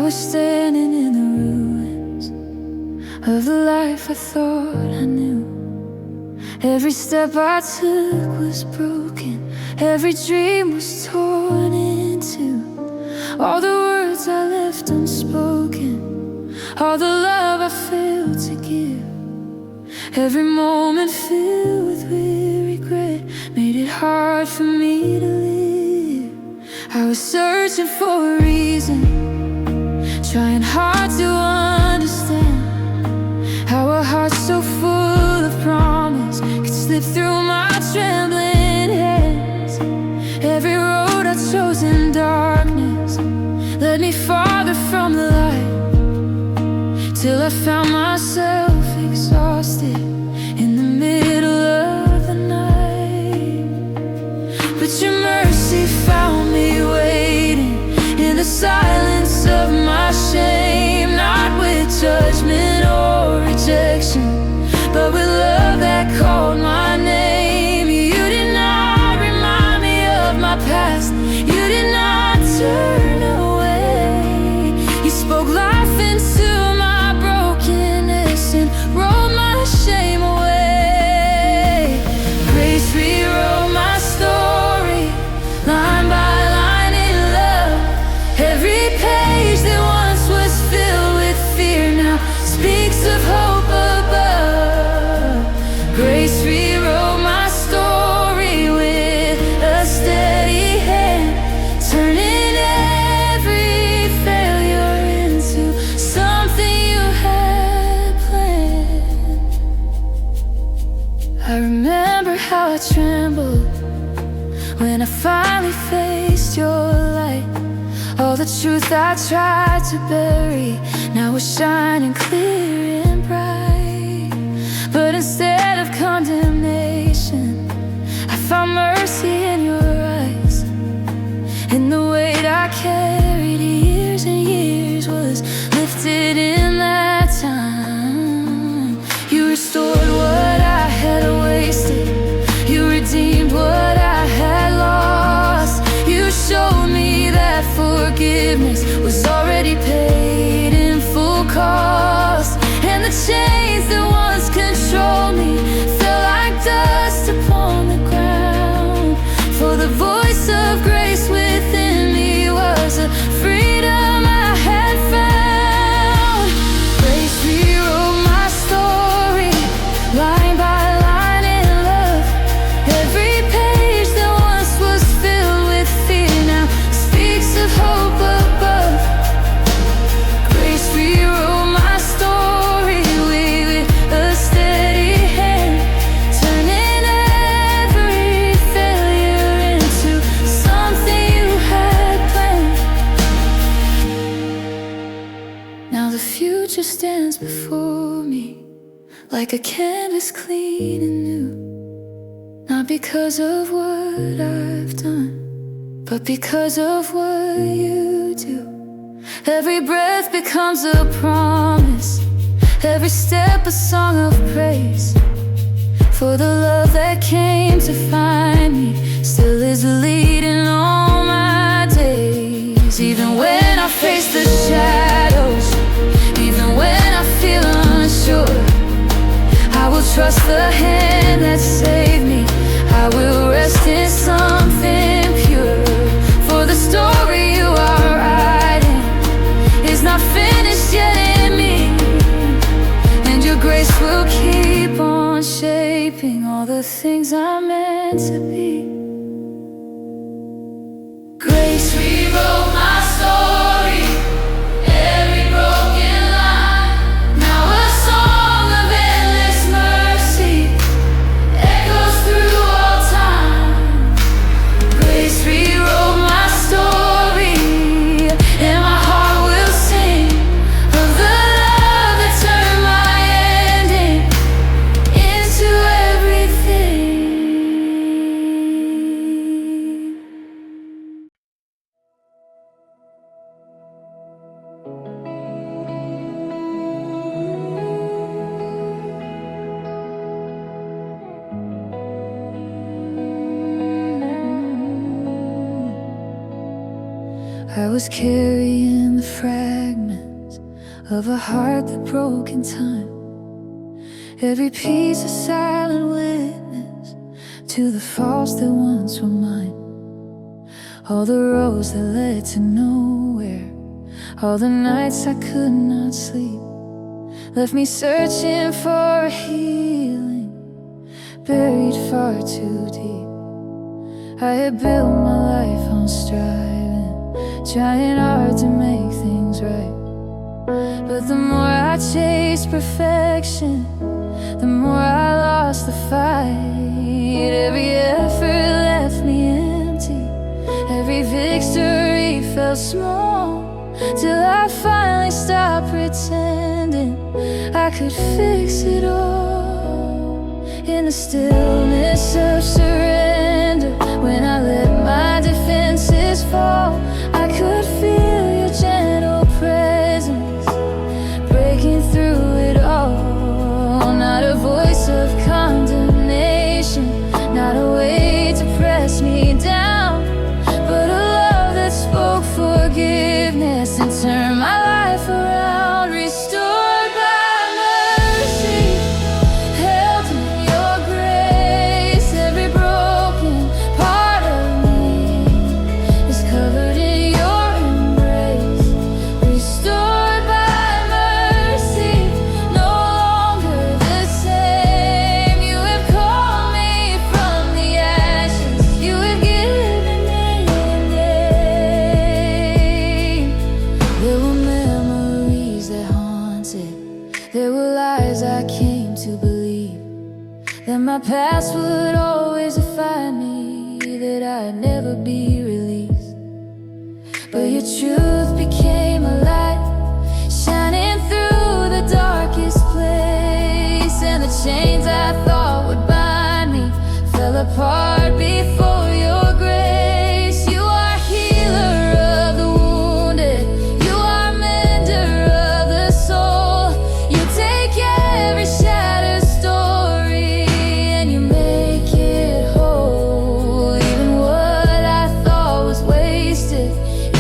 was standing in the ruins of the life I thought I knew. Every step I took was broken, every dream was torn in two. All the words I left unspoken, all the love I failed to give, every moment filled with weary regret made it hard for me to live. I was searching for a reason, trying hard to understand how a heart so full of promise could slip through my trembling hands. Every road I chose in darkness led me farther from the light, till I found myself exhausted in the middle of the night. But your mercy found me waiting in the silence of my shame, not with judgment or rejection, but with love that called my name. You did not remind me of my past, you did not turn away. You spoke life into my brokenness and rolled my shame away. Grace rewrote my story, line by line in love. Every page that once was filled with fear now speaks of hope above. Grace rewrote my story with a steady hand, turning every failure into something you had planned. I remember how I trembled when I finally faced your light. All the truth I tried to bury now was shining clear and bright. But instead of condemnation, I found mercy in your eyes. And the weight I carried years and years was lifted in that time. You restored what I had wasted, you redeemed what I had lost. You showed me that forgiveness was already paid in full cost. And the chains that once controlled me fell like dust upon the ground. For the voice of grace within me was a freedom I had found. Grace rewrote my story, line by line in love. Every page that once was filled with fear now speaks of hope above. Grace rewrote my story with a steady hand, turning every failure into something you had planned. Now the future stands before me like a canvas clean and new, not because of what I've done, but because of what you do. Every breath becomes a promise, every step a song of praise. For the love that came to find me still is leading all my days. Even when I face the shadows, even when I feel unsure, I will trust the hand that saved me, I will rest in something pure. For the story you are writing is not finished yet in me, and your grace will keep on shaping all the things I'm meant to be. Grace rewrote my story, every broken line, now a song of endless mercy echoes through all time. Grace rewrote my story, and my heart will sing of the love that turned my ending into everything. I was carrying the fragments of a heart that broke in time. Every piece a silent witness to the faults that once were mine. All the roads that led to nowhere, all the nights I could not sleep, left me searching for a healing buried far too deep. I had built my life on striving, trying hard to make things right. But the more I chased perfection, the more I lost the fight. Every effort left me empty, every victory felt small, till I finally stopped pretending I could fix it all. In the stillness of surrender, when I let my defenses fall, I could feel your gentle presence breaking through it all. Not a voice of condemnation, not a way to press me down, but a love that spoke forgiveness and turned my life around. Restored by mercy, held in your grace. Every broken part of me is covered in your embrace. Restored by mercy, no longer the same. You have called me from the ashes, you have given me a name. There were memories that haunted, there were lies I came to believe, that my past would always define me, that I'd never be released. But your truth became a light, shining through the darkest place, and the chains I thought would bind me fell apart before your grace. You are healer of the wounded, you are mender of the soul. You take every shattered story and you make it whole. Even what I thought was wasted,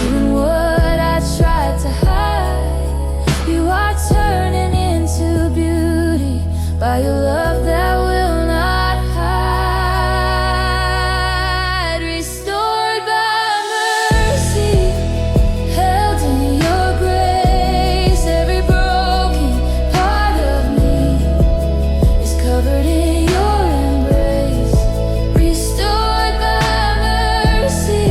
even what I tried to hide, you are turning into beauty by your love that will not hide. Restored by mercy, held in your grace. Every broken part of me is covered in your embrace. Restored by mercy,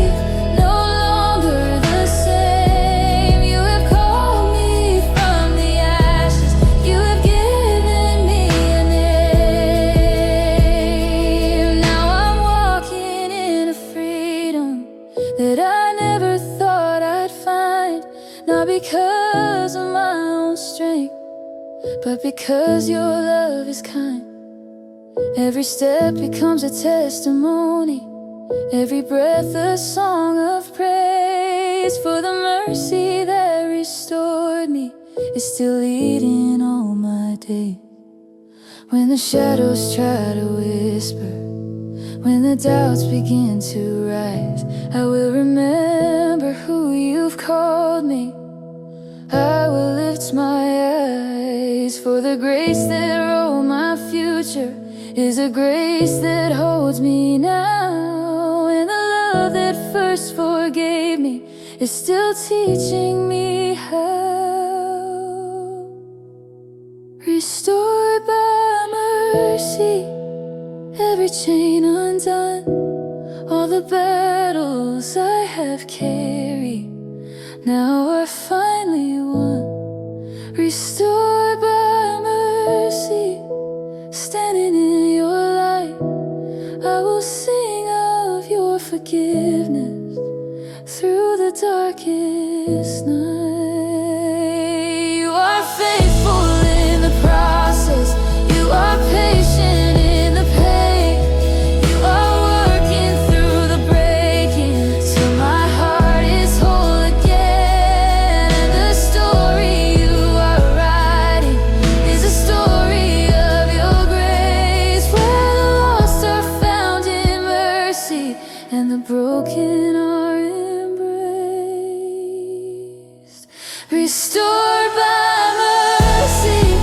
no longer the same. You have called me from the ashes, you have given me a name. Now I'm walking in a freedom that I never thought I'd find, not because of my own strength, but because your love is kind. Every step becomes a testimony, every breath a song of praise, for the mercy that restored me is still leading all my days. When the shadows try to whisper, when the doubts begin to rise, I will remember who you've called me. I will lift my eyes, for the grace that wrote my future is a grace that holds me now. And the love that first forgave me is still teaching me how. Restored by mercy, every chain undone, all the battles I have carried now are finally won. Restored by mercy, standing in your light, I will sing of your forgiveness through the darkest night. You are faithful in the process, you are patient in the pain, you are working through the breaking till my heart is whole again. And the story you are writing is a story of your grace, where the lost are found in mercy and the broken are embraced. restored by mercy.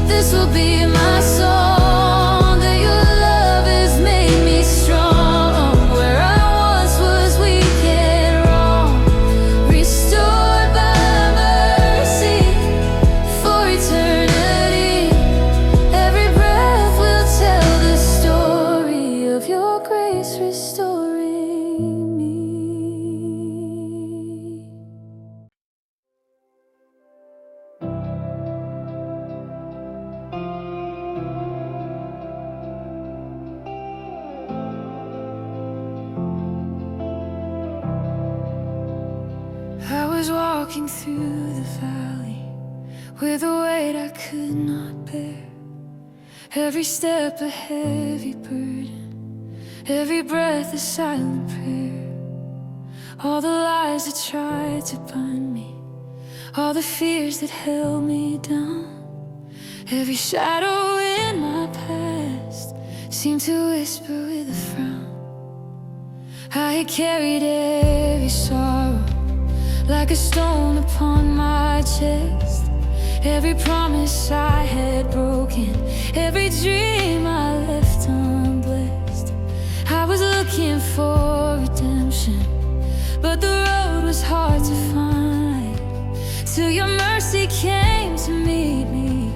This will be my song, that your love has made me strong. Where I once was weak and wrong, restored by mercy for eternity. Every breath will tell the story of your grace restoring me. I was walking through the valley with a weight I could not bear. Every step a heavy burden, every breath a silent prayer. All the lies that tried to bind me, all the fears that held me down. Every shadow in my past seemed to whisper with a frown. I had carried every sorrow like a stone upon my chest. Every promise I had broken, every dream I left unblessed. I was looking for redemption, but the road was hard to find, till your mercy came to meet me,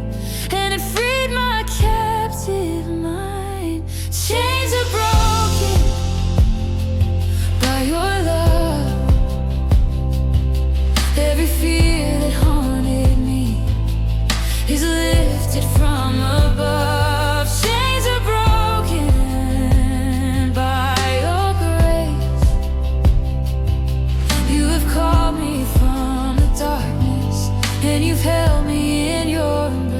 and it freed my captive mind. Chains are broken by your love. Every fear that haunted me is lifted from above. Chains are broken by your grace. You have called me from the darkness, and you've held me in your embrace.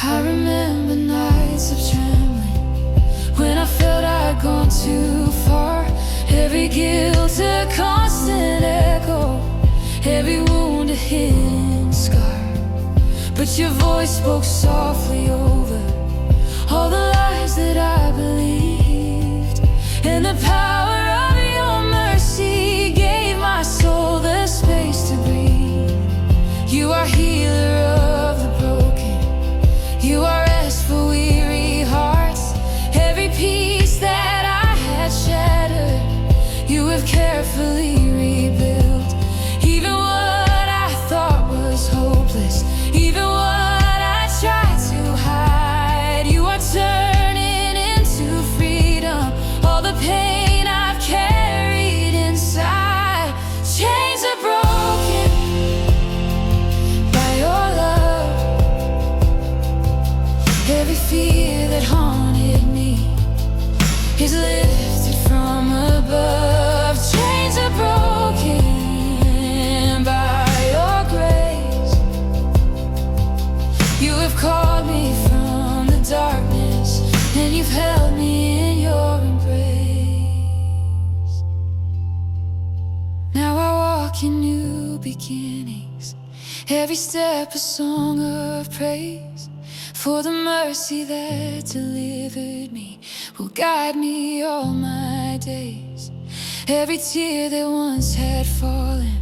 I remember nights of trembling when I felt I'd gone too far. Every guilt a constant echo, every wound a hidden scar. But your voice spoke softly over all the lies that I believed, and the power of your mercy gave my soul the space to breathe. You are healer of the broken, you are rest for weary hearts. Every piece that I had shattered, you have carefully rebuilt. Even what I thought was hopeless, even what I tried to hide, you are turning into freedom. All the pain I've carried inside. Chains are broken by your love. Every fear that haunted me is lifted from above. Chains are broken by your grace. You have called me from the darkness, and you've held me in your embrace. Now I walk in new beginnings, every step a song of praise, for the mercy that delivered me will guide me all my days. Every tear that once had fallen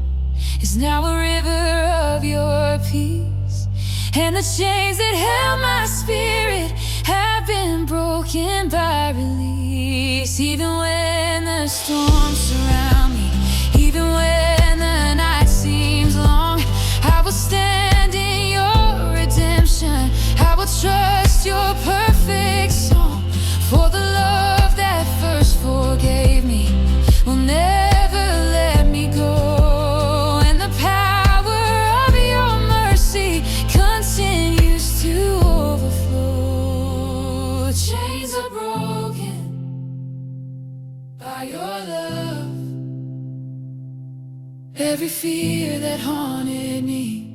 is now a river of your peace, and the chains that held my spirit have been broken by release. Even when the storms surround me, even when the night seems long, I will stand in your redemption. I will trust your perfect song, for the love that first forgave me will never let me go, and the power of your mercy continues to overflow. Chains are broken by your love. Every fear that haunted me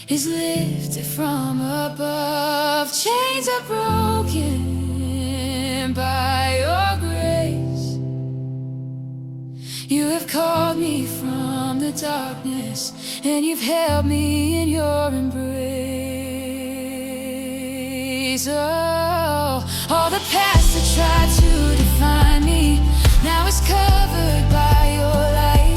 is lifted from above. Chains are broken by your grace. You have called me from the darkness, and you've held me in your embrace. Oh, all the past that tried to define me now is covered by your light.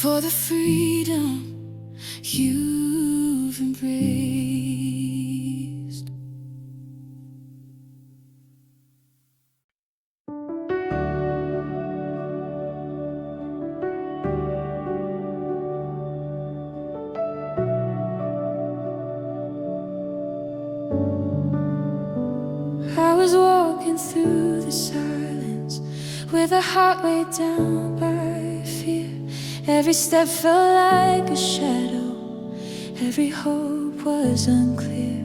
for the freedom you've embraced. I was walking through the silence with a heart weighed down by fear. Every step felt like a shadow, every hope was unclear.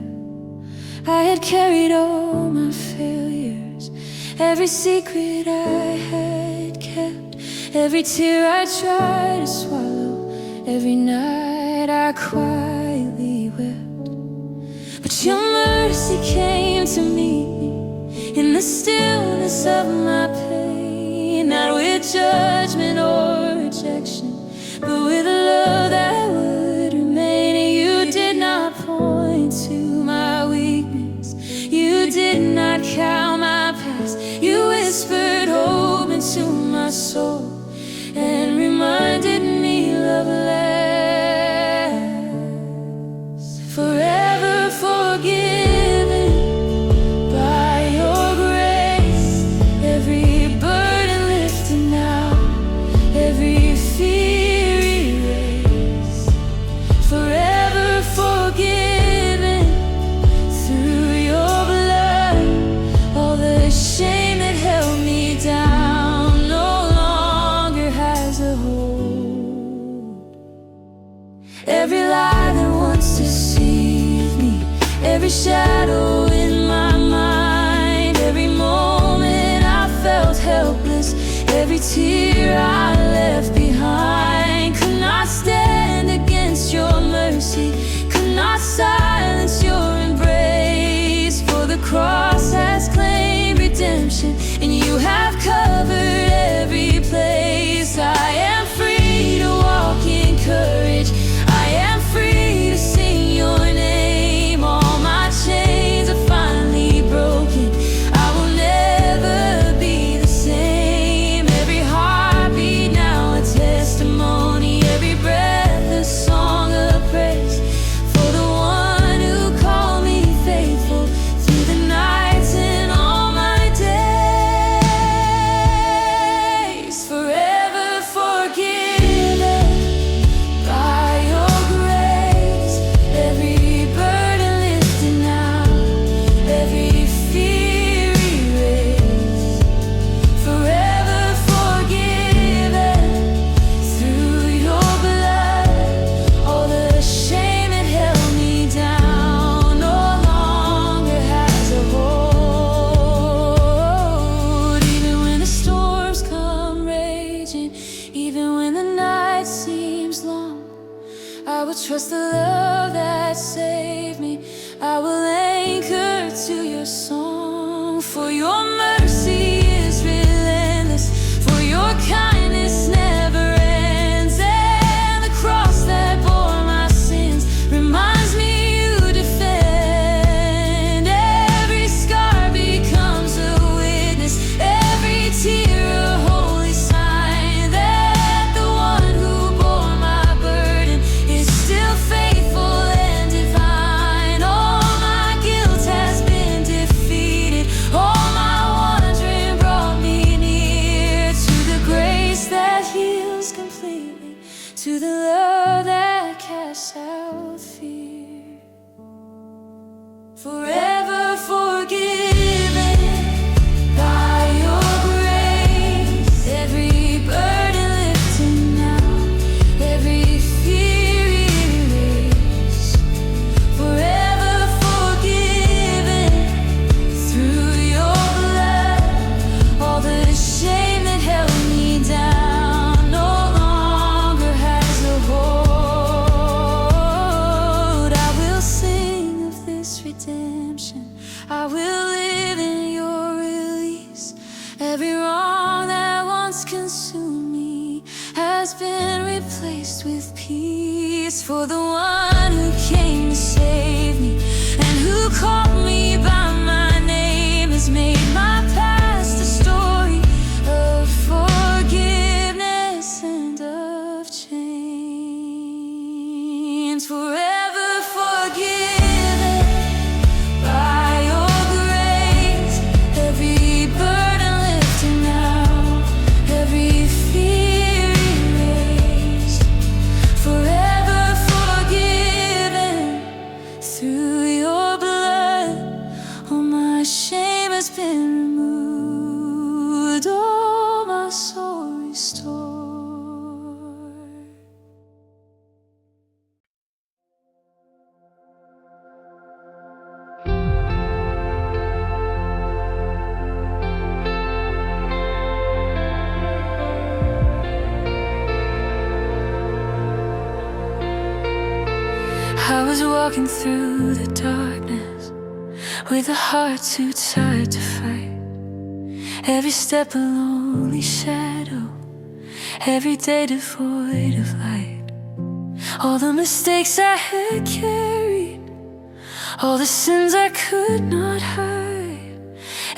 I had carried all my failures, every secret I had kept, every tear I tried to swallow, every night I quietly wept. But your mercy came to meet me in the stillness of my pain, not with judgment or rejection, but with a love that would remain. And you did not point to my weakness, you did not count my past. You whispered hope into my soul and reminded me love lasts forever, forgiven by your grace. Every burden lifted now, every fear erased. Forever forgiven through your blood. All the shame that held me down no longer has a hold. Every lie that once deceived me, every shadow in my mind, every moment I felt helpless, every tear I left behind, could not stand against your mercy, could not silence your embrace. For the cross has claimed redemption, and you have covered every place. I am free to walk in courage, I am free to sing your name. All my chains are finally broken, I will never be the same. Every heartbeat now a testimony, every breath a song of praise. For the one who called me faithful through the nights and all my days. Forever forgiven by your grace. Every burden lifted now, every fear erased. Forever forgiven through your blood. All the shame that held me down no longer has a hold. Even when the storms come raging, even when the night seems long, I will trust the love that saved me, I will anchor to your song. For your mercy is relentless, for your kindness never ends. And the cross that bore my sins reminds me you defend. Every scar becomes a witness, every tear a holy sign that the one who bore my burden is still faithful and divine. All my guilt has been defeated, all my wandering brought me near to the grace that heals completely, to the love that casts out fear. Forever forgiven by your grace. Every burden lifted now, every fear erased. Forever forgiven through your blood. All the shame that held me down no longer has a hold. I will sing of this redemption, I will live in your release. Every wrong that once consumed me has been replaced with peace. For the one who came to save me and who called me by my name has made my past a story of forgiveness and of change. was walking through the darkness with a heart too tired to fight. Every step a lonely shadow, every day devoid of light. All the mistakes I had carried, all the sins I could not hide.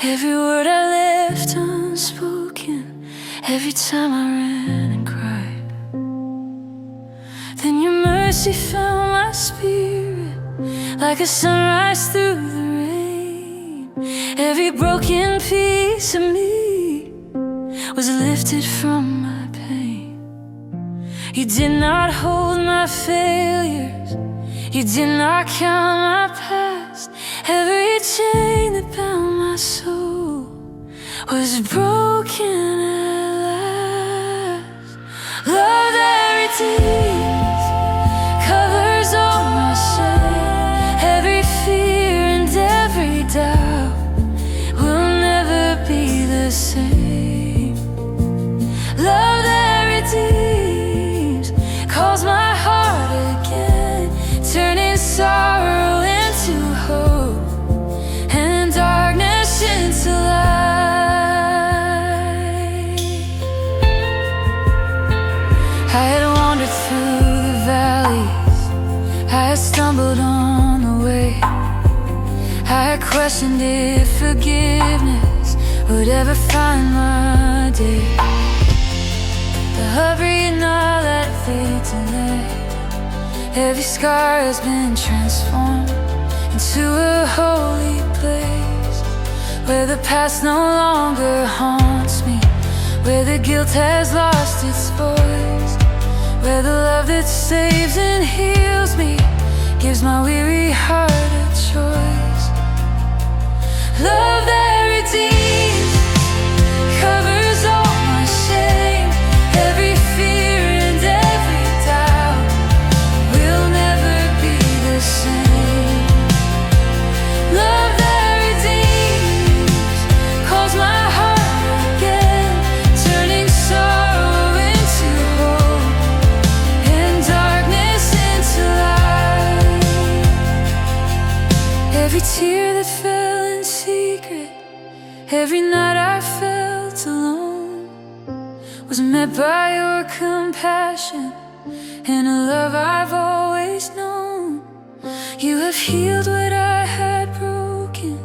Every word I left unspoken, every time I ran and cried. Then your mercy found my spirit like a sunrise through the rain. Every broken piece of me was lifted from my pain. You did not hold my failures, you did not count my past. Every chain that bound my soul was broken at last. Love that redeems, covers all my shame. Every fear and every doubt will never be the same. Love that redeems, calls my heart again, turning sorrow into hope and darkness into light. I had wandered through the valleys, I had stumbled on the way. I had questioned if forgiveness would ever find my day. But hurry not let it fade tonight. Every scar has been transformed into a holy place, where the past no longer haunts me, where the guilt has lost its voice, where the love that saves and heals me gives my weary heart a choice. Love that redeems, covers all my shame. Every fear and every doubt will never be the same. Love that redeems, calls my heart again, turning sorrow into hope and darkness into light. Every tear that fell in secret, every night I felt alone, was met by your compassion and a love I've always known. You have healed what I had broken,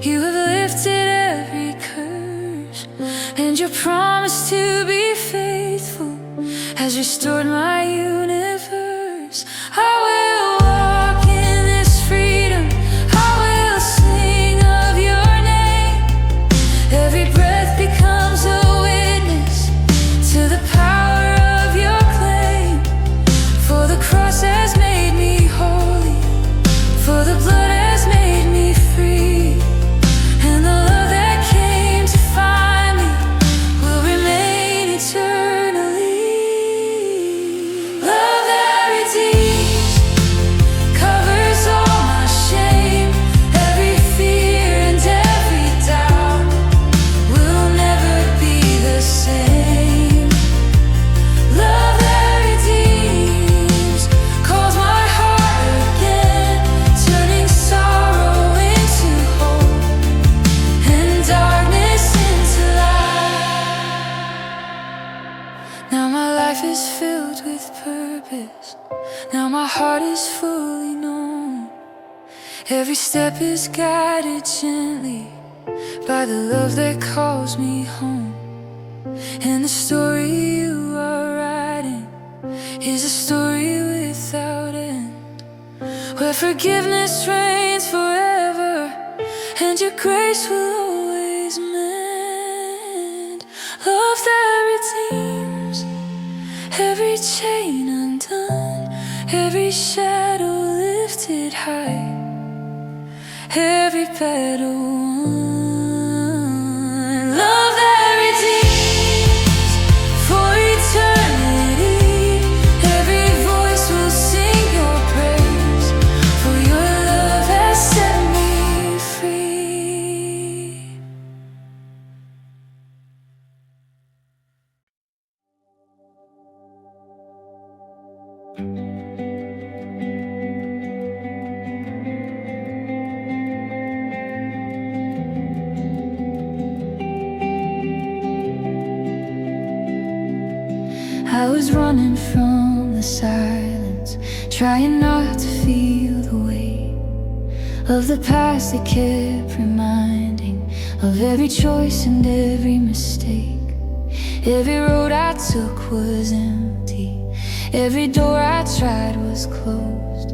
you have lifted every curse, and your promise to be faithful has restored my universe. I will walk in this freedom, I will sing of your name. Every breath becomes a witness to the power of your claim. For the cross has made me holy, for the blood has made me free, and the love that came to find me will remain eternally. Love that redeems, covers all my shame. Every fear and every doubt will never be the same. Love that redeems, calls my heart again, turning sorrow into hope and darkness into light. Now my life is filled with purpose, now my heart is fully known. Every step is guided gently by the love that calls me home. And the story you are writing is a story without end, where forgiveness reigns forever and your grace will always mend. Love that redeems, every chain undone, every shadow lifted high, every battle won. Love that redeems for eternity. Every voice will sing your praise, for your love has set me free. I was running from the silence, trying not to feel the weight of the past that kept reminding of every choice and every mistake. Every road I took was empty, every door I tried was closed.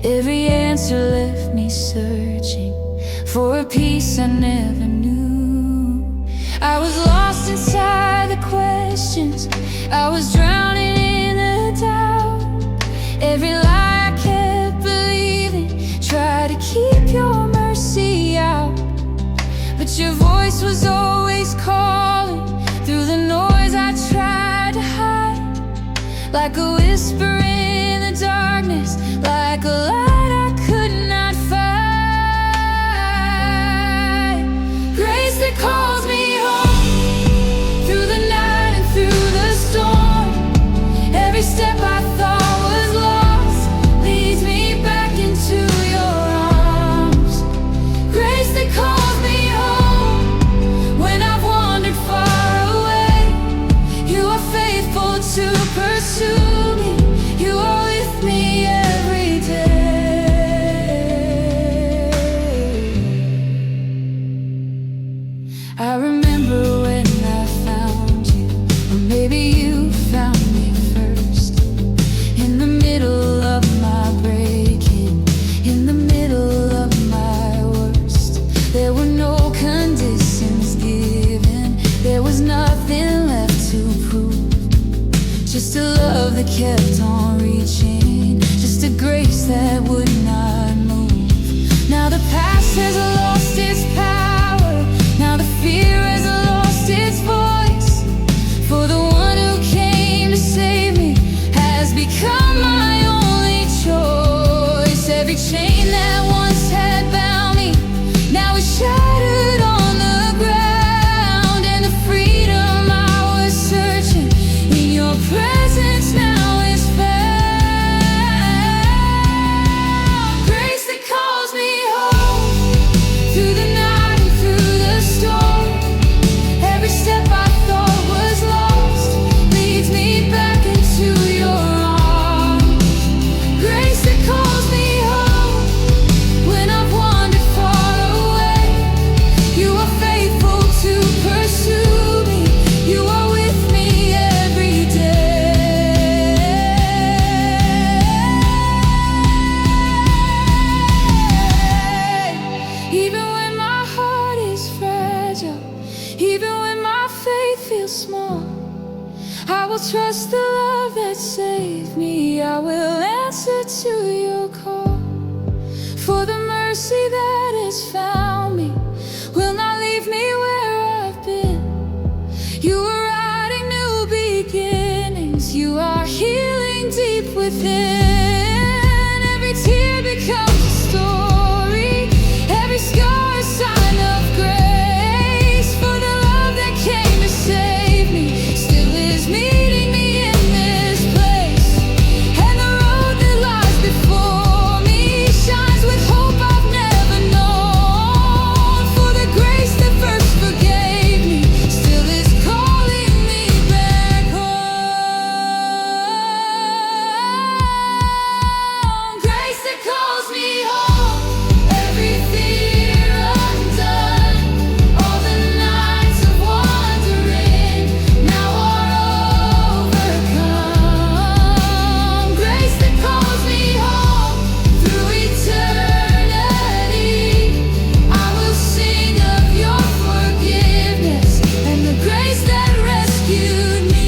Every answer left me searching for a peace I never knew. I was lost inside the questions, I was drowning in the doubt. Every lie I kept believing tried to keep your mercy out, but your voice was always calling through the noise I tried to hide. Like a whisper in the darkness, like a light I could not find. Grace that calls me home through the night and through the storm. Every step I thought was lost leads me back into your arms. Grace that calls me home when I've wandered far away. You are faithful to pursue me, you are with me every day. I remember when I found you, or maybe you found me first. In the middle of my breaking, in the middle of my worst, there were no conditions given, there was nothing left to prove. Just a love that kept on reaching, just a grace that would not move. Now the past has lost its power, now the fear has lost its voice. For the one who came to save me has become my only choice. Every chain that once had bound me now is shattered on the ground, and the freedom I was searching in your presence now is found. Grace that calls me home through the night and through the storm. Every step I thought was lost leads me back into your arms. Grace that calls me home when I've wandered far away. You are faithful to pursue me, you are with me every day. Even when my heart is fragile, even when my faith feels small, I will trust the love that saved me, I will answer to your call. For the mercy that has found me will not leave me where I've been. You are writing new beginnings, you are healing deep within. Every tear becomes a story, every scar a sign of grace. For the love that came to save me still is meeting me in this place, and the road that lies before me shines with hope I've never known. For the grace that first forgave me still is calling me back home. Grace that calls me home, every fear undone. All the nights of wandering now are overcome. Grace that calls me home through eternity. I will sing of your forgiveness and the grace that rescued me.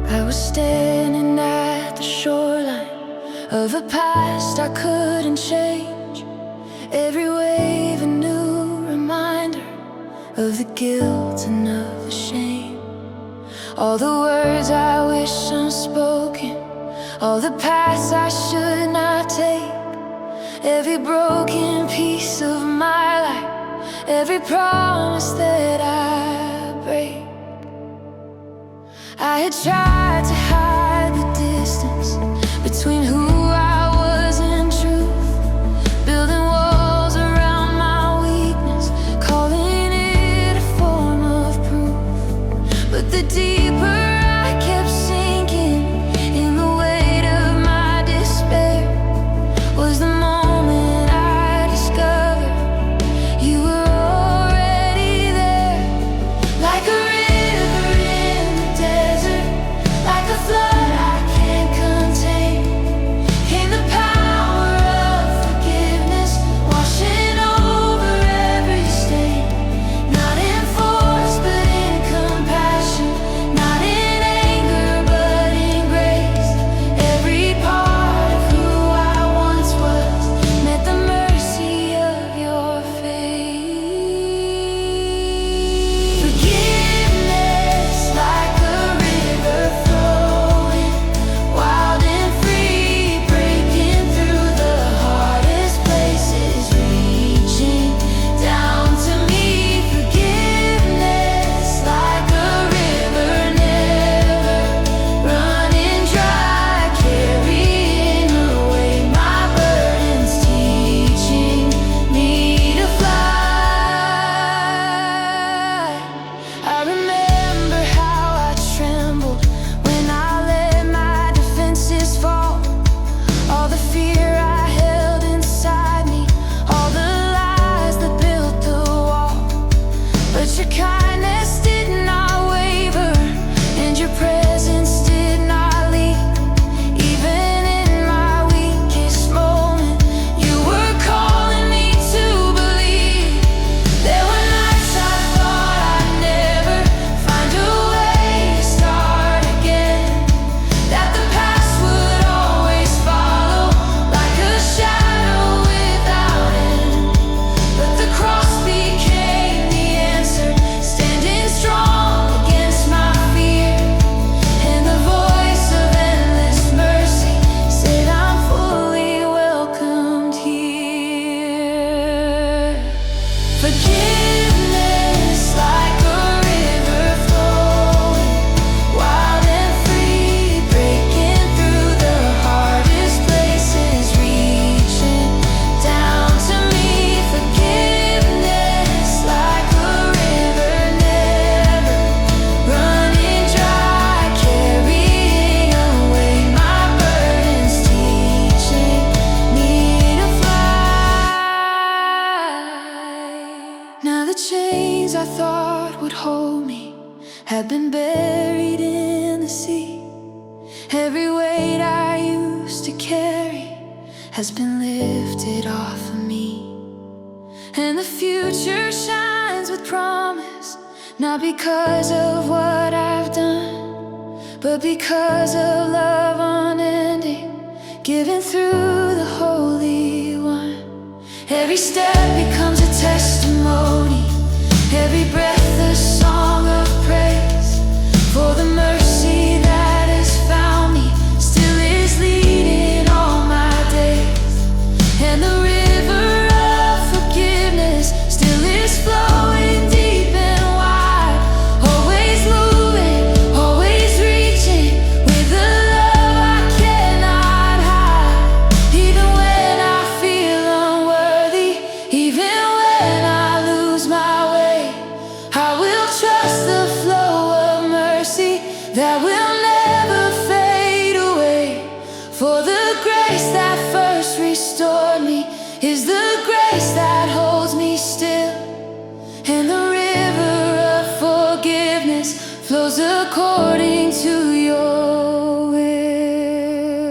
I was standing at the shoreline of a past I couldn't change. Every wave a new of the guilt and of the shame. All the words I wish unspoken, all the paths I should not take, every broken piece of my life, every promise that I break. I had tried to hide the distance between who I was and truth, building walls around my weakness, calling it a form of proof. But the deeper I kept sinking in the weight of my despair was the moment I discovered you were already there. Like a river in the desert, like a flood I can't contain, came the power of forgiveness, washing over every stain. Not in force but in compassion, not in anger but in grace. Every part of who I once was met the mercy of your face. Forgiveness like a river flowing, wild and free, breaking through the hardest places, reaching down to me. Forgiveness like a river never running dry, carrying away my burdens, teaching me to fly. I remember how I trembled when I let my defenses fall, all the fear I held inside me, all the lies that built the wall. But your kindness did not waver, and your presence did not leave. Even in my weakest moment, you were calling me to believe. There were nights I thought I'd never find a way to start again, that the past would always follow like a shadow without end. But the cross became the answer, standing strong against my fear. And the voice of endless mercy said, I'm fully welcomed here. Forgiveness like a river flowing, wild and free, breaking through the hardest places, reaching down to me. Forgiveness like a river never running dry, carrying away my burdens, teaching me to fly. Now the chains I thought would hold me have been buried in the sea. Every weight I used to carry has been lifted off of me. And the future shines with promise, not because of what I've done, but because of love unending, given through the Holy One. Every step becomes a testimony, every breath a song of praise, for the mercy that has found me still is leading all my days. And the river of forgiveness still is flowing deep and wide, always moving, always reaching, with a love I cannot hide. Even when I feel unworthy, even when I lose my way, I will trust the flow of mercy that will never fade away. For the grace that first restored me is the grace that holds me still. And the river of forgiveness flows according to your will.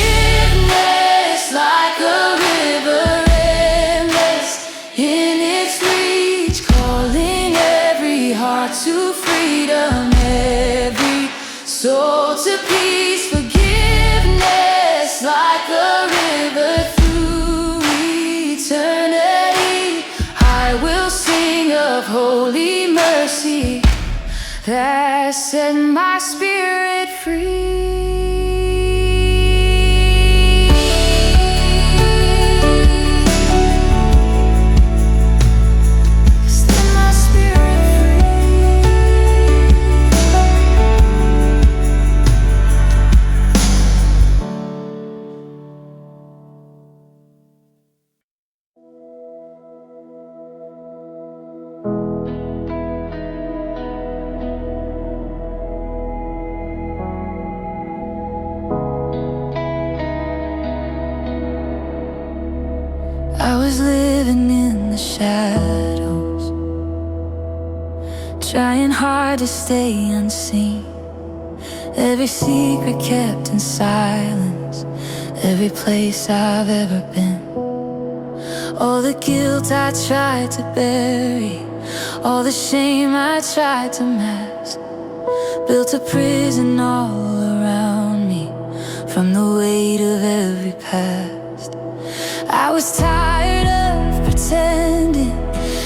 Forgiveness like a river endless in its reach, calling every heart to freedom, every soul to peace. Forgiveness like a river through eternity, holy mercy that set my spirit free. Set my spirit I was living in the shadows, trying hard to stay unseen. Every secret kept in silence, every place I've ever been. All the guilt I tried to bury, all the shame I tried to mask, built a prison all around me from the weight of every past. I was tired of pretending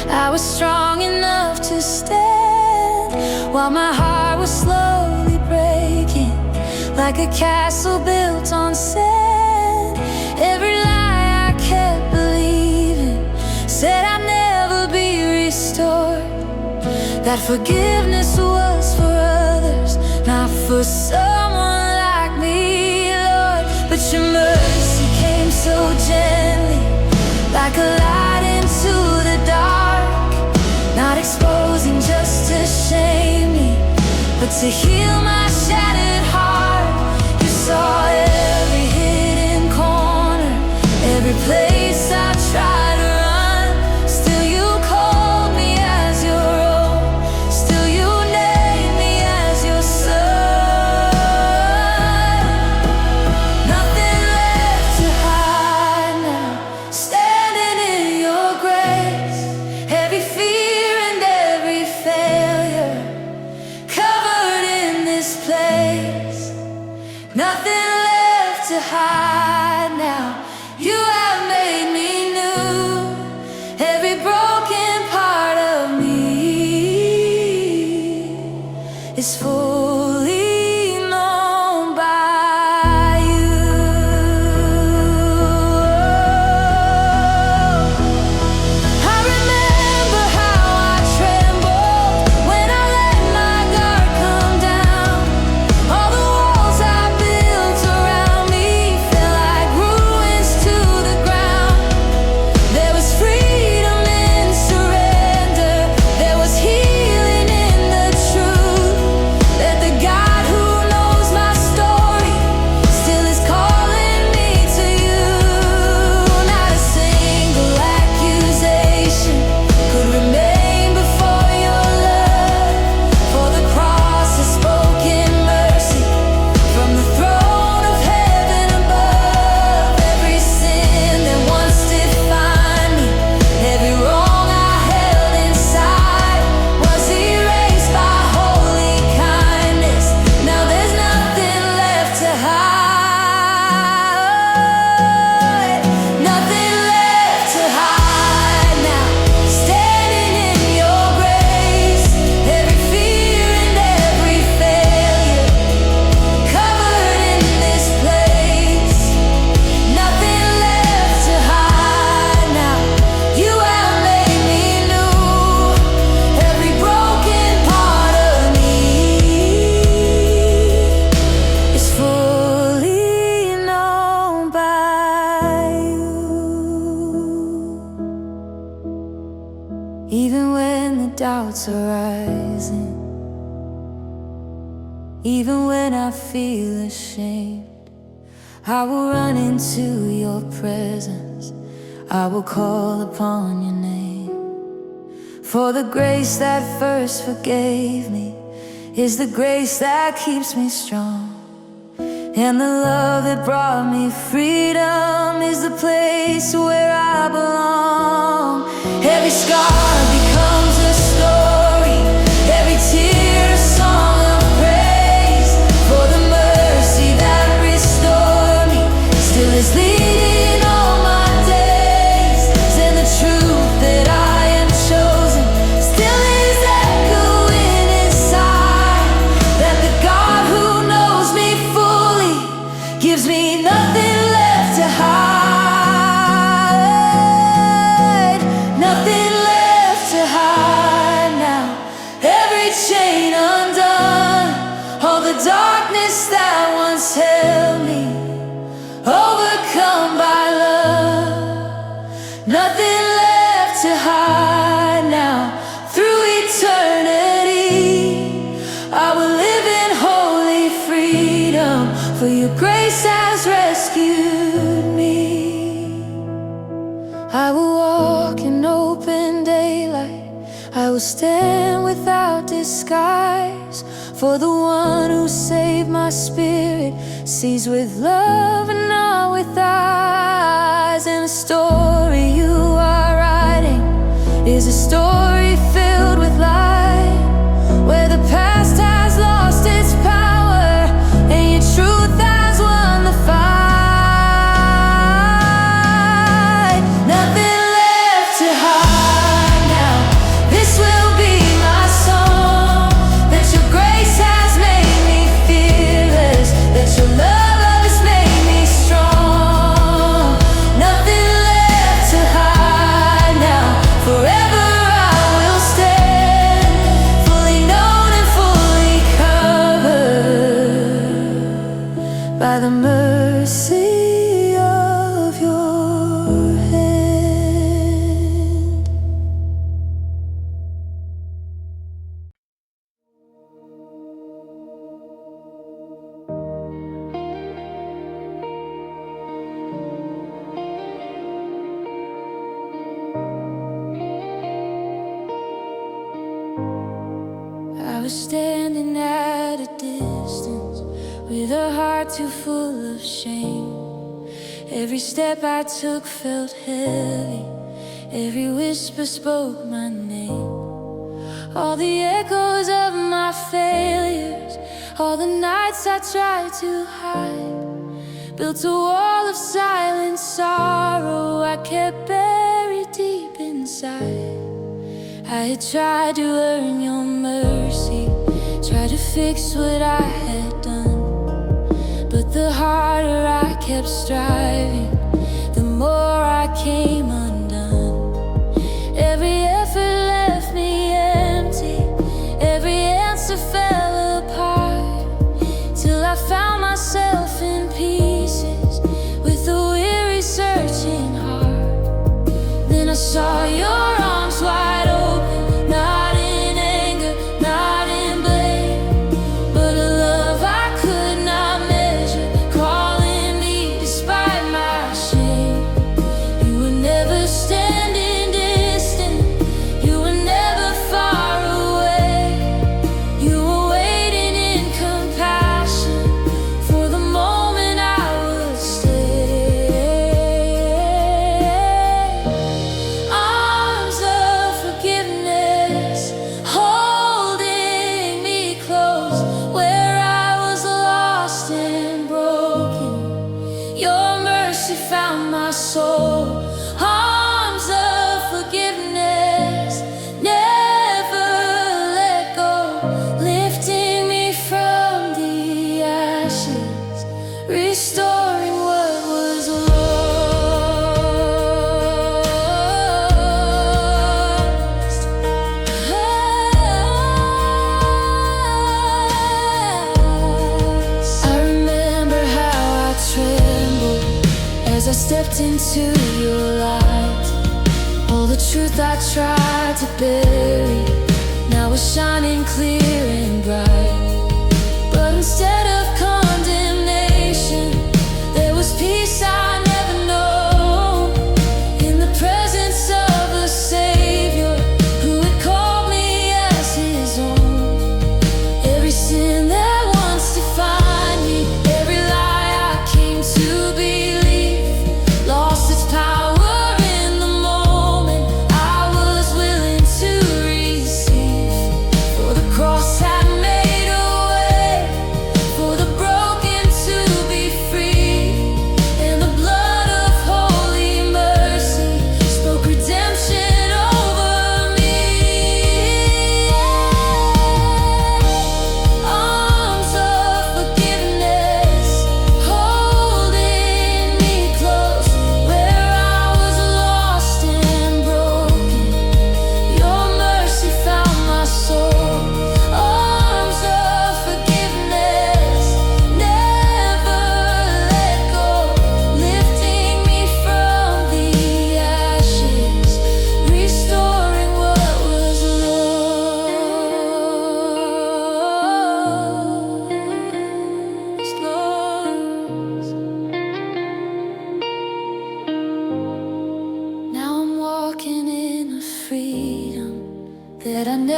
I was strong enough to stand, while my heart was slowly breaking like a castle built on sand. Every lie I kept believing said I'd never be restored, that forgiveness was for others, not for someone like me, Lord. But your mercy came so gently, like a light into the dark, not exposing just to shame me, but to heal my shattered heart. You saw every hidden corner, every place I tried to run. Still you called me as your own, still you named me as your son. Nothing left to hide now, standing in your grace. Every fear and every failure covered in this place. Nothing left to hide now, you have made me new. Every broken part of me is fully known by you. I remember how I trembled when I let my guard come down. All the walls I built around me fell like ruins to the ground. There was freedom in surrender, there was healing in the truth, that the God who knows my story still is calling me to you. Not a single accusation could remain before your love, for the cross has spoken mercy from the throne of heaven above. Every sin that once defined me, every wrong I held inside, was erased by holy kindness. Now there's nothing left to hide, nothing left to hide now, standing in your grace. Every fear and every failure covered in this place. Nothing left to hide now, you have made me new. Every broken part of me is fully known by you. Even when the doubts are rising, even when I feel ashamed, I will run into your presence, I will call upon your name. For the grace that first forgave me is the grace that keeps me strong, and the love that brought me freedom is the place where I belong. Every scar becomes a story, every tear a song of praise, for the mercy that restored me still is leading all my days, and the truth that I am chosen still for your grace has rescued me. I will walk in open daylight, I will stand without disguise, for the one who saved my spirit sees with love and not with eyes. And the story you are writing is a story filled with light, where the past has lost its power and your truth has won the fight. Nothing left to hide now, this will be my song, that your grace has made me fearless, that your love has made me strong. Nothing left to hide now, forever I will stand, fully known and fully covered by the mercy of your hand. I was standing at a distance with a heart too full of shame. Every step I took felt heavy, every whisper spoke my name. All the echoes of my failures, all the nights I tried to hide, built a wall of silent sorrow I kept buried deep inside. I had tried to earn your mercy, tried to fix what I had done, but the harder I kept striving, the more I came undone. Every effort left me empty, every answer fell apart, till I found myself in pieces with a weary searching heart. Then I saw your arms wide open, not in anger, not in blame, but a love I could not measure, calling me despite my shame. You were never standing distant, you were never far away, you were waiting in compassion for the moment I would stay. Arms of forgiveness holding me close where I was lost and broken. Your mercy found my soul. Arms of forgiveness never let go, lifting me from the ashes, restoring what was lost. I remember how I trembled as I stepped into your light. All the truth I tried to bury now was shining clear and bright. But instead of condemnation, there was peace I never known, in the presence of a Savior who had called me as his own. Every sin that once defined me, every lie I came to believe, lost its power in the moment I was willing to receive. For the cross had made a way, for the broken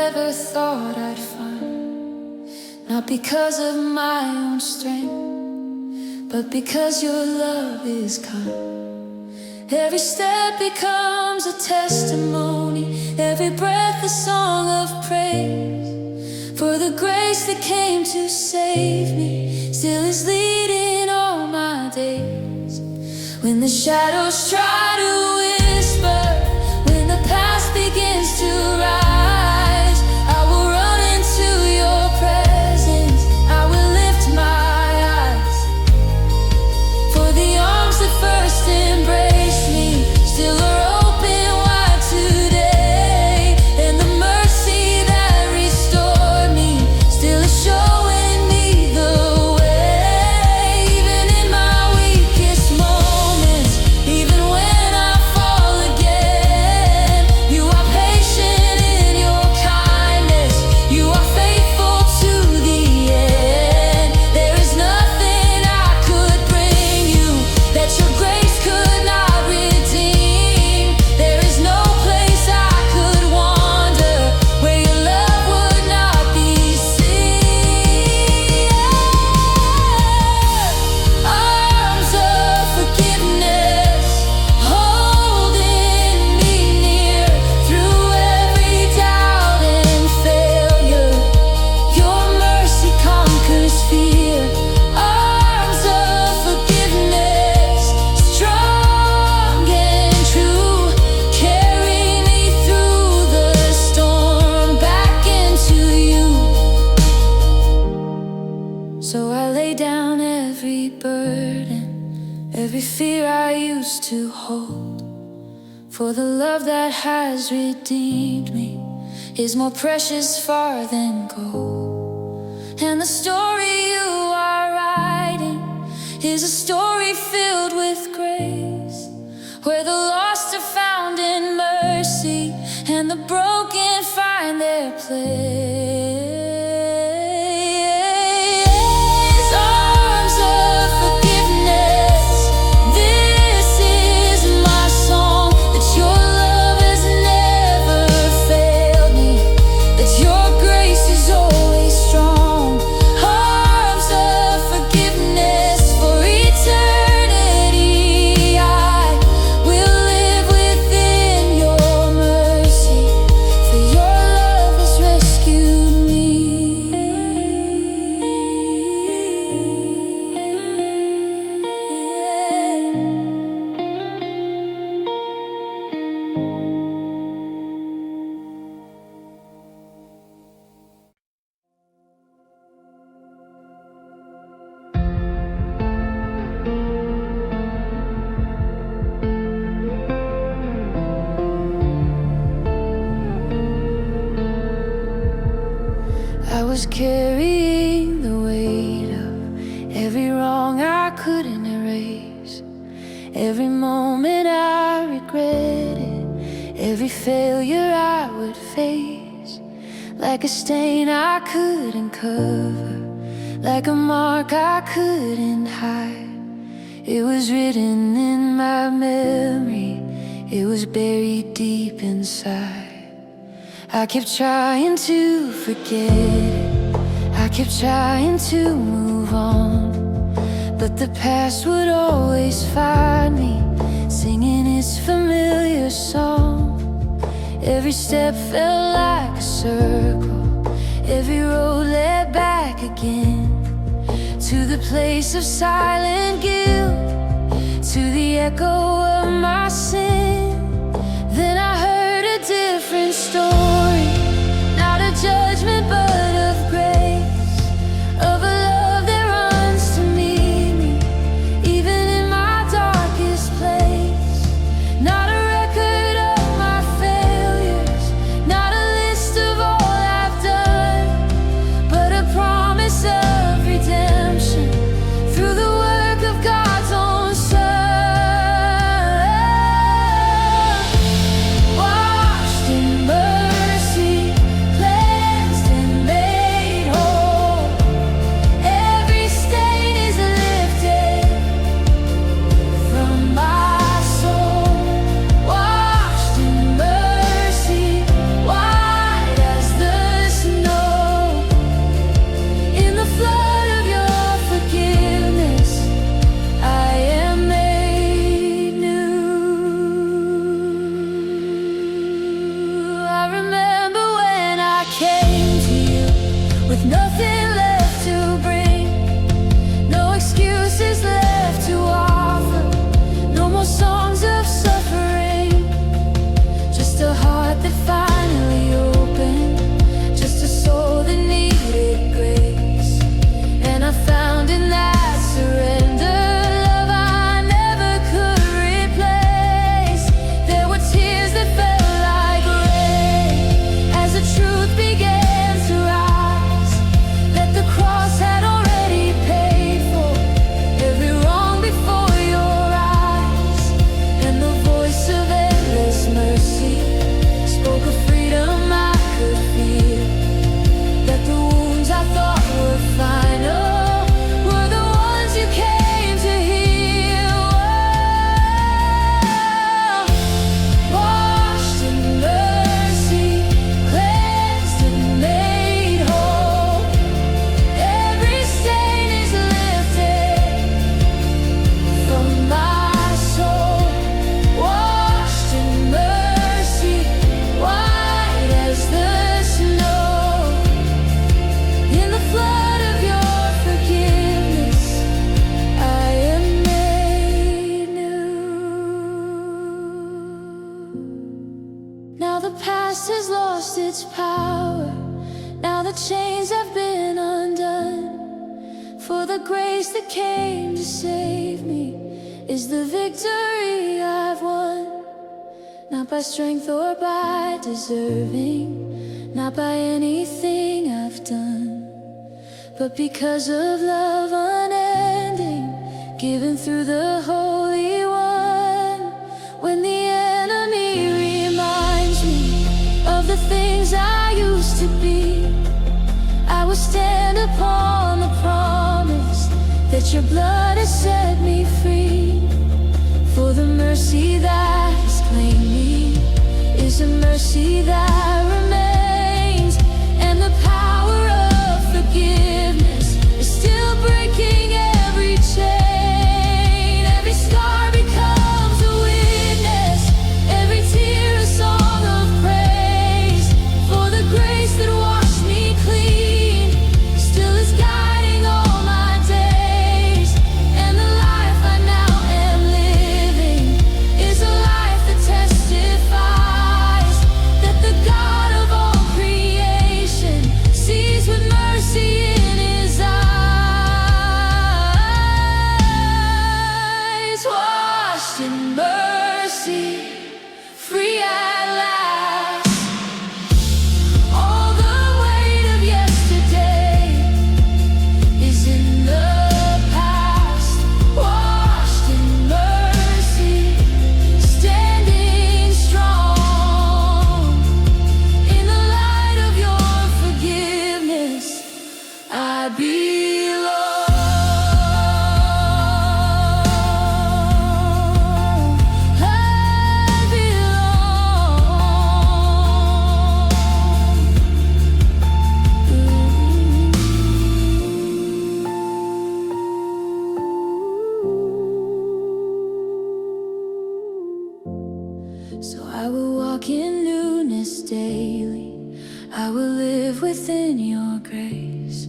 never thought I'd find. Not because of my own strength, but because your love is kind. Every step becomes a testimony, every breath a song of praise, for the grace that came to save me still is leading all my days. When the shadows try to whisper, when the past begins to rise, I will run into your presence, I will lift my eyes, for the arms that first embraced me still are open wide today, and the mercy that restored me still is showing me the way. Even in my weakest moments, even when I fall again, you are patient in your kindness, you are faithful to the end. There is nothing I could bring you that your grace could not redeem. There is no place I could wander where your love would not be seen. Arms of forgiveness holding me near through every doubt and failure. Your mercy conquers fear. Arms of forgiveness, strong and true, carry me through the storm back into you. So I lay down every burden, every fear I used to hold, for the love that has redeemed me is more precious far than gold. And the story you are writing is a story filled with grace, where the lost are found in mercy and the broken find their place. Arms of forgiveness, this is my song, that your love has never failed me, that your grace is always strong. Arms of forgiveness, for eternity I will live within your mercy, for your love has rescued me. I was carrying the weight of every wrong I couldn't erase, every moment I regretted, every failure I would face, like a stain I couldn't cover, like a mark I couldn't hide. It was written in my memory, it was buried deep inside. I kept trying to forget it, I kept trying to move on, but the past would always find me singing its familiar song. Every step felt like a circle, every road led back again to the place of silent guilt, to the echo of my sin. Then I heard a different story, not a judgment but of grace, of a love that runs to meet me even in my darkest place. Not a record of my failures, not a list of all I've done, but a promise of redemption through the work of God's own Son. Washed in blood grace that came to save me is the victory I've won. Not by strength or by deserving, not by anything I've done, but because of love unending, given through the Holy One. When the enemy reminds me of the things I used to be, I will stand upon the promise that your blood has set me free. For the mercy that has claimed me is a mercy that remains, and the power of forgiveness is still breaking every chain. Every scar becomes a witness, every tear a song of praise. For the grace that washed me clean still is guiding all my days, and the life I now am living is a life that testifies that the God of all creation sees with mercy in his eyes. Washed in mercy, free at last. All the weight of yesterday is in the past. Washed in mercy, standing strong. In the light of your forgiveness, I belong. I belong. So I will walk in newness daily. I will live within your grace.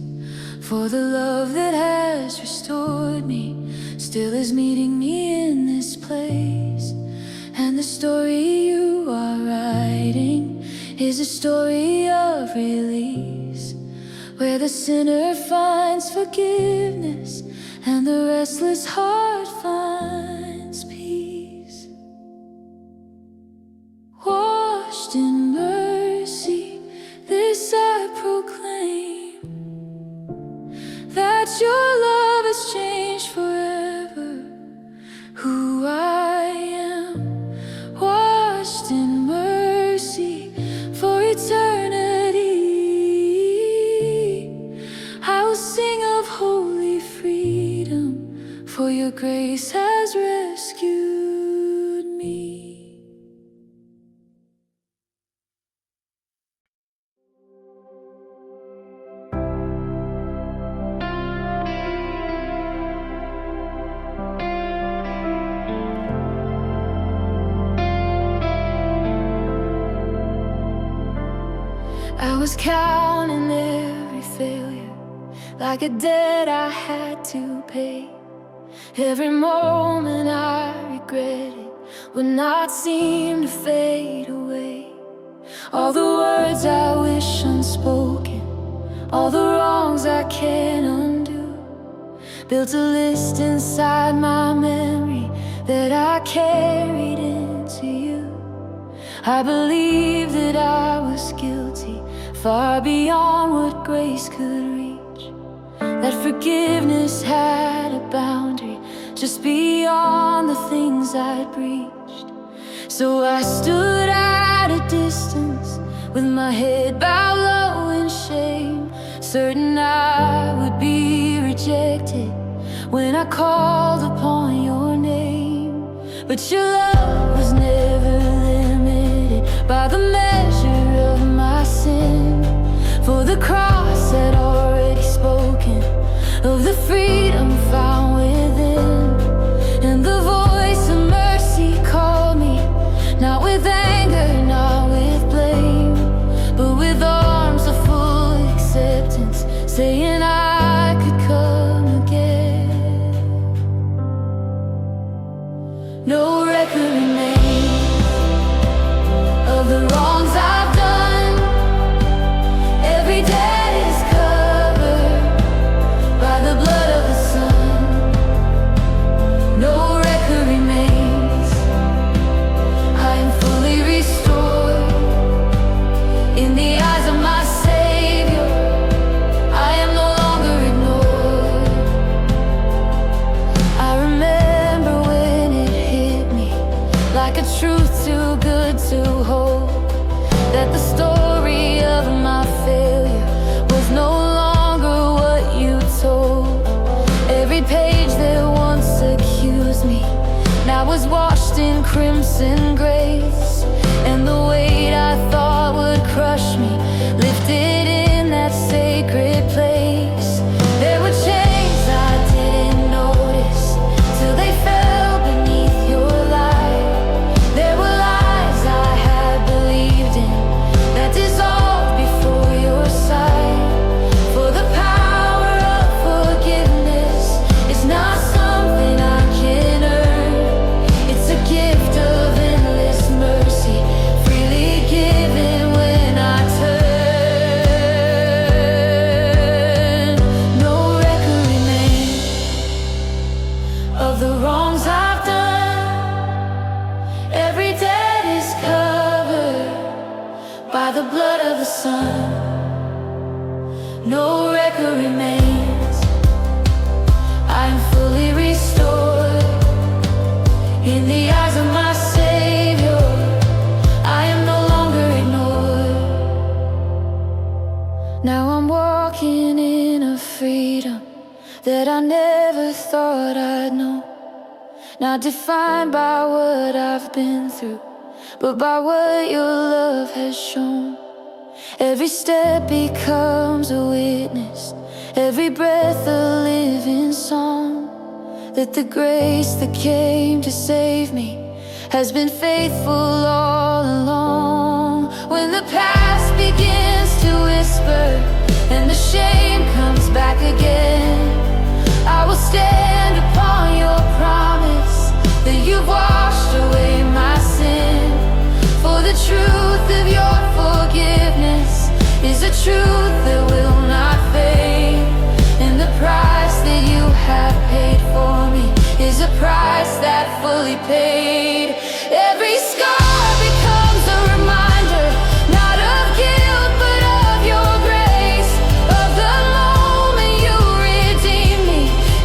For the love that has restored me still is meeting me in this place. And the story you are writing is a story of release, where the sinner finds forgiveness and the restless heart finds peace. Washed in mercy, this I proclaim, that your love has changed forever who I am. Washed in mercy for eternity, I will sing of holy freedom, for your grace has rescued me. I was counting every failure like a debt I had to pay. Every moment I regretted would not seem to fade away. All the words I wish unspoken, all the wrongs I can't undo, built a list inside my memory that I carried into you. I believed that I was guilty, far beyond what grace could reach, that forgiveness had a boundary just beyond the things I'd breached. So I stood at a distance with my head bowed low in shame, certain I would be rejected when I called upon your name. But your love was never limited by the measure of my sin, for the cross had already spoken of the freedom found within. And the voice of mercy called me, not with anger, not with blame, but with arms of full acceptance, saying I could come again. No record remains a truth too good to hold, that the story of my failure was no longer what you told. Every page that once accused me now was washed in crimson grace, and the weight I thought would crush me lifted in that sacred place. There were chains I didn't notice till they fell beneath your light. There were lies I had believed in that dissolved before your sight. For the power of forgiveness is not something I can earn. It's a gift of endless mercy, freely given when I turn. No record remains of the wrongs I've done. Every debt is covered by the blood of the Son. No record remains. I am fully restored in the eyes of my Savior. I am no longer ignored. Now I'm walking in a freedom that I never thought I'd know. Not defined by what I've been through, but by what your love has shown. Every step becomes a witness, every breath a living song, that the grace that came to save me has been faithful all along. When the past begins to whisper and the shame comes back again, I will stand upon your promise that you've washed away my sin. For the truth of your forgiveness is a truth that will not fade, and the price that you have paid for me is a price that fully paid. Every scar becomes a reminder, not of guilt but of your grace, of the moment you redeemed me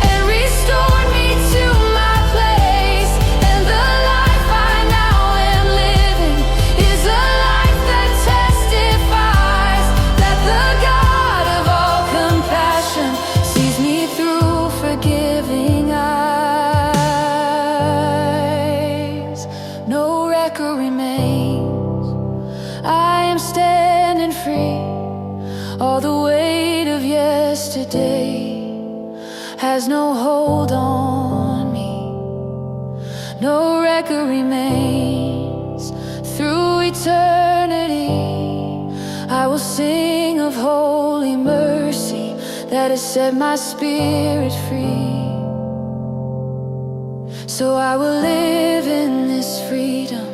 and restored me to my place. And the life I now am living is a life that testifies that the God of all compassion sees me through forgiving eyes. No record remains. I am standing free. All the weight of yesterday has no hold on me. No record remains. Through eternity I will sing of holy mercy that has set my spirit free. So I will live in this freedom,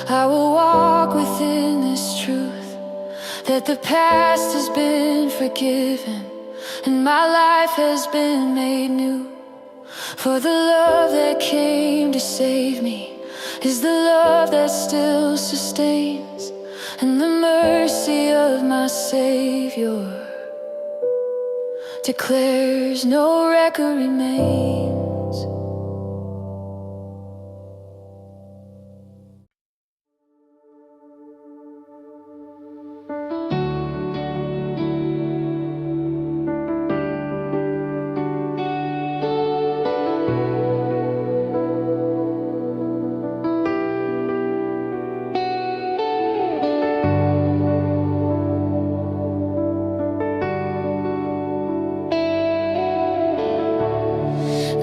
I will walk within this truth, that the past has been forgiven and my life has been made new. For the love that came to save me is the love that still sustains, and the mercy of my Savior declares no record remains.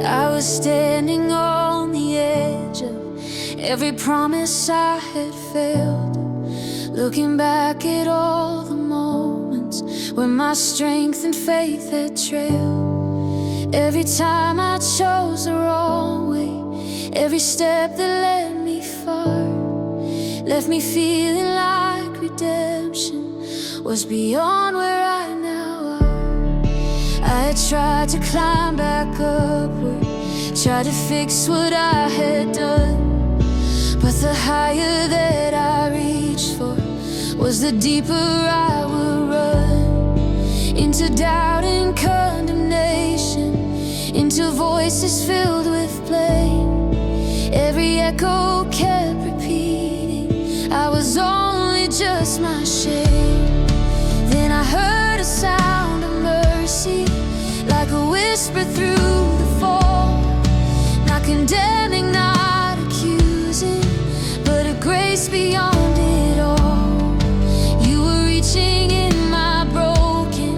I was standing on the edge of every promise I had failed, looking back at all the moments when my strength and faith had trailed. Every time I chose the wrong way, every step that led me far, left me feeling like redemption was beyond where I now are. I had tried to climb back upward, tried to fix what I had done, but the higher that I reached for was the deeper I would run, into doubt and condemnation, into voices filled with blame. Every echo kept repeating, I was only just my shame. Then I heard a sound of mercy, like a whisper through the fall, not condemning, not accusing, but a grace beyond it all. You were reaching in my broken,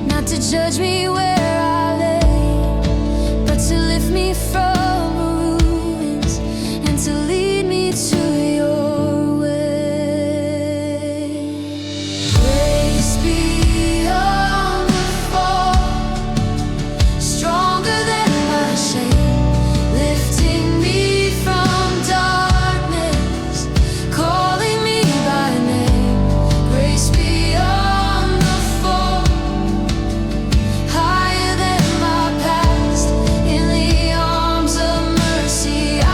not to judge me where I lay, but to lift me from the ruins and to lead me to your way. Grace beyond the fall, stronger than my shame, lifting me from darkness, calling me by name. Grace beyond the fall, higher than my past, in the arms of mercy I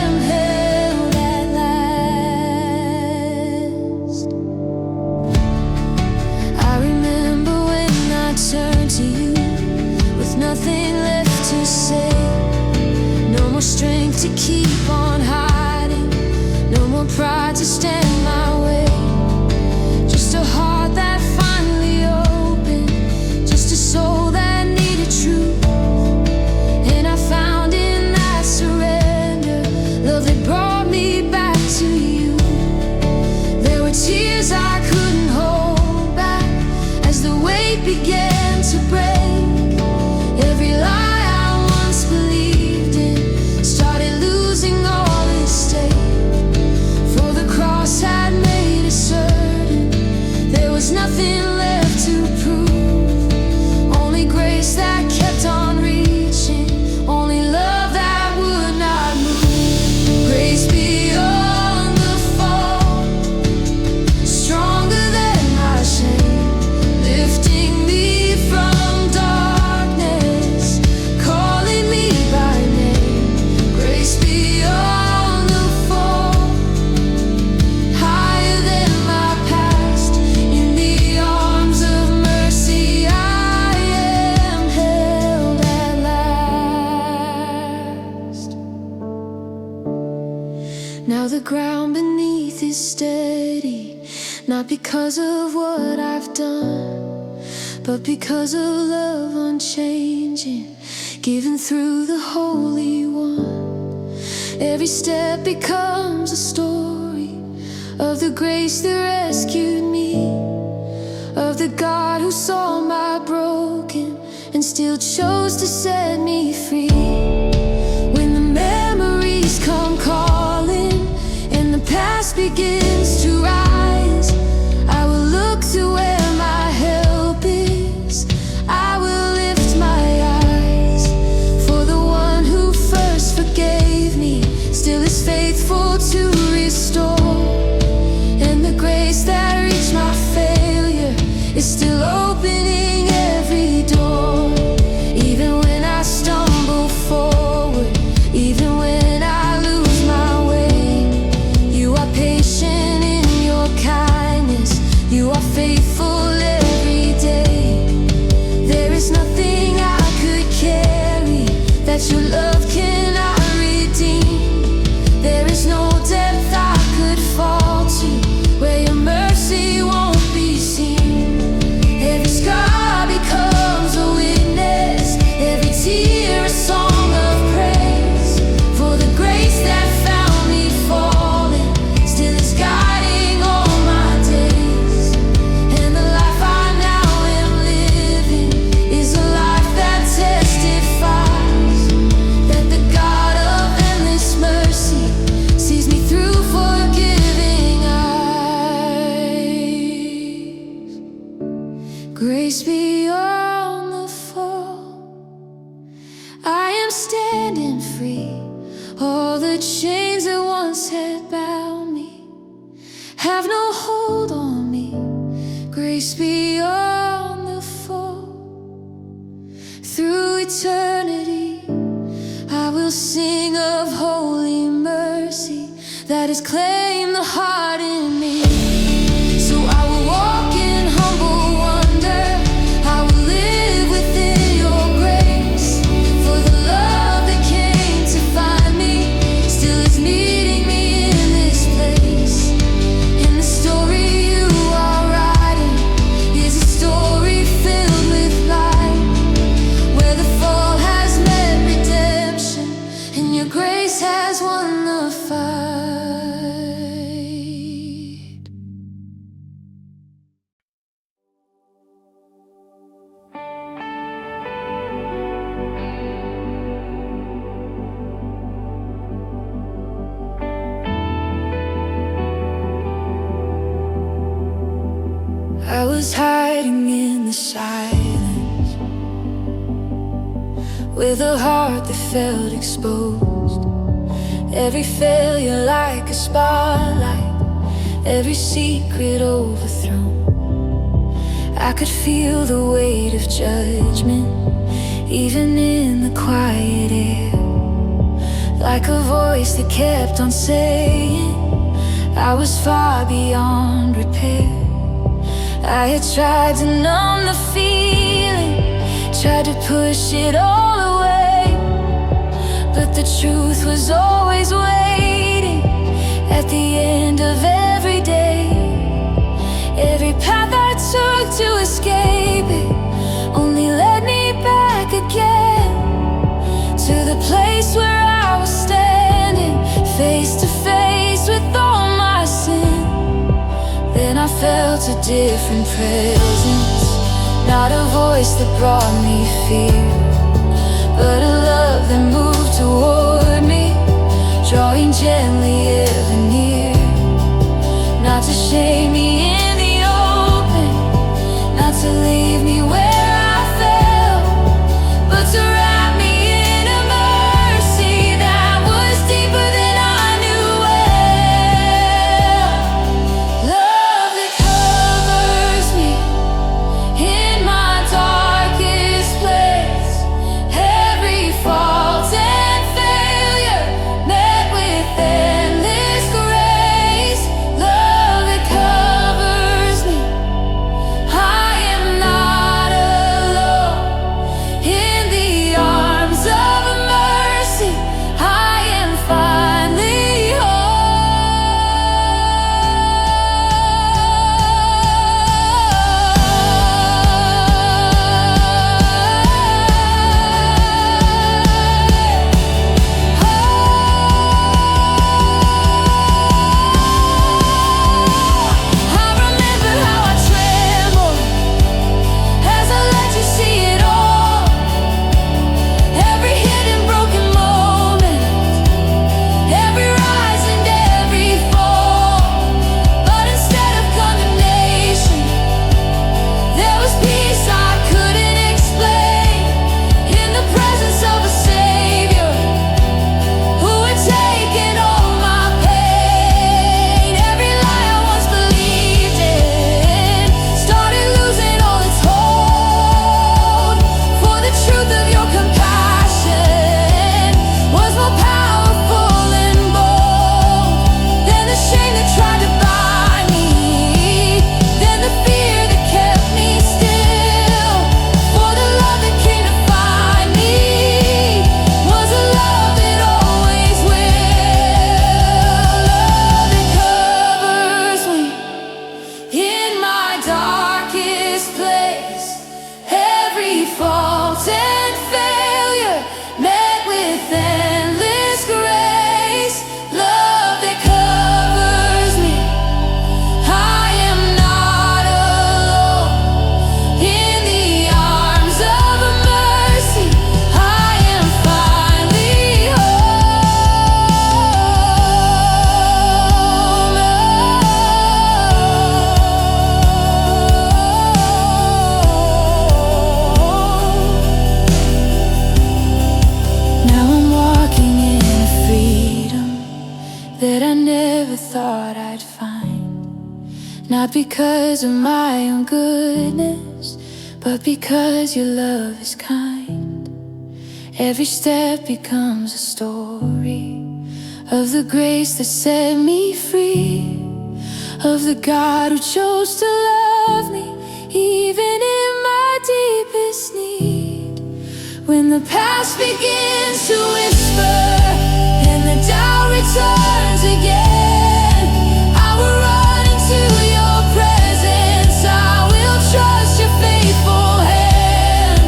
am held at last. I remember when I turned to you with nothing left to say, no more strength to keep on hiding, no more pride to stand my way. Just a heart that finally opened, just a soul that needed truth. And I found in that surrender love that brought me back to you. There were tears I couldn't hold back as the weight began to break. Every lie I once believed in started losing all its stake. For the cross had made it certain there was nothing left to prove. Only grace that kept on reaching, only love that would not move. Grace beyond the fall, stronger than my shame, lifting me from darkness, calling me by name. Grace beyond the fall, higher than my past, in the arms of mercy I am held at last. Now the ground beneath is steady, not because of what I've done, but because of love unchanging, given through the Holy One. Every step becomes a story of the grace that rescued me, of the God who saw my broken and still chose to set me free. When the memories come calling and the past begins to rise, I will look to where my help is. I will lift my eyes, for the one who first forgave me still is faithful to restore. And the grace that reached my failure is still opening every door. Even when I stumble forward, even when I lose my way, you are patient in your kindness, you are faithful every day. There is nothing I could carry that your love cannot redeem. There is no depth I could fall to where your mercy won't be seen. Every scar becomes a witness, every tear a song of praise, for the grace that found me falling still is guiding all my days. And the life I now am living is a life that testifies that the God of endless mercy sees me through forgiving eyes. Grace beyond the fall, I am standing free. All the chains that once had bound me have no hold on me. Grace beyond the fall, through eternity I will sing of holy mercy that has claimed the heart in me. So I will walk in humble wonder, I will live within your grace, for the love that came to find me still is meeting me in this place. I was hiding in the silence, with a heart that felt exposed. Every failure like a spotlight, every secret overthrown. I could feel the weight of judgment, even in the quiet air. Like a voice that kept on saying I was far beyond repair. I had tried to numb the feeling, tried to push it all away, but the truth was always waiting at the end of every day. Every path I took to escape it only led me back again to the place where I was standing, face to face with all my sin. Then I felt a different presence, not a voice that brought me fear, but a love that moved toward me, drawing gently ever near. Not to shame me in the open, not to leave me where I fell, but to wrap me in a mercy that was deeper than I knew well. Love that covers me in my darkest place, every fault and failure met with endless grace. Love that covers me, I am not alone. In the arms of mercy, I am finally I remember how I trembled as I let you see it all. Every hidden broken moment, every rise and every fall. But instead of condemnation, there was peace I couldn't explain, in the presence of a Savior who had taken all my pain. Every lie I once believed in started losing all its hold, for the truth of your compassion was more powerful and bold than the shame that tried to bind me, than the fear that kept me still. For the love that came to find me was a love that always will. Love that covers me in my darkest place, every fault and failure met with endless grace. Love that covers me, I am not alone. In the arms of mercy, I am finally home. Now I'm walking in a freedom that I never thought I'd find, not because of my own goodness, but because your love is kind. Every step becomes a story of the grace that set me free, of the God who chose to love me even in my deepest need. When the past begins to whisper and the doubt returns again, I will run into your presence, I will trust your faithful hand.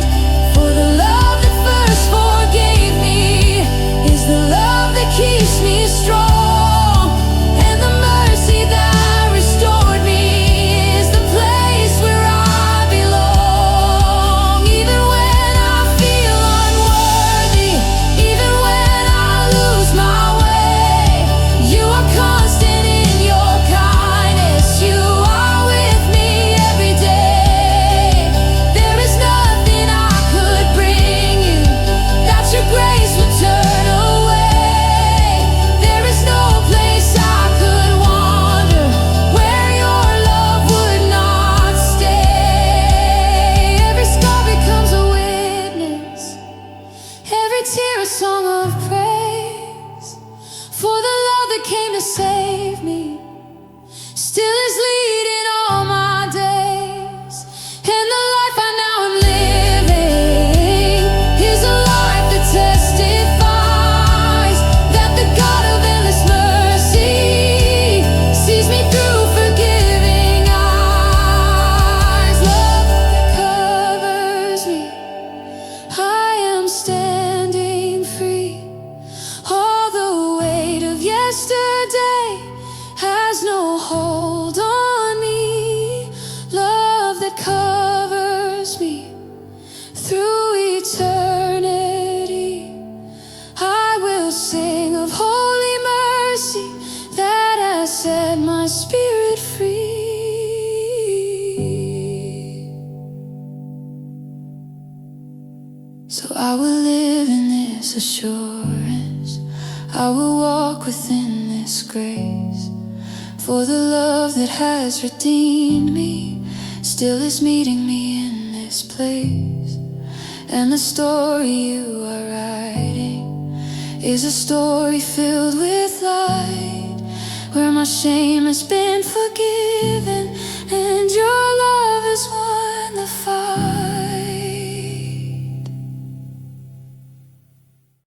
For the love that first forgave me is the love that keeps me strong, and the mercy that restored me is the place where I belong. Even when I feel unworthy, even that came to save me still is leading all my days. And the life I now am living is a life that testifies that the God of endless mercy sees me through forgiving eyes. Love that covers me, I am standing free. All the weight of yesterday has no hold on me. Love that covers me through eternity. I will sing of holy mercy that has set my spirit free. So I will live in this assurance, I will walk within this grace. For the love that has redeemed me still is meeting me in this place. And the story you are writing is a story filled with light, where my shame has been forgiven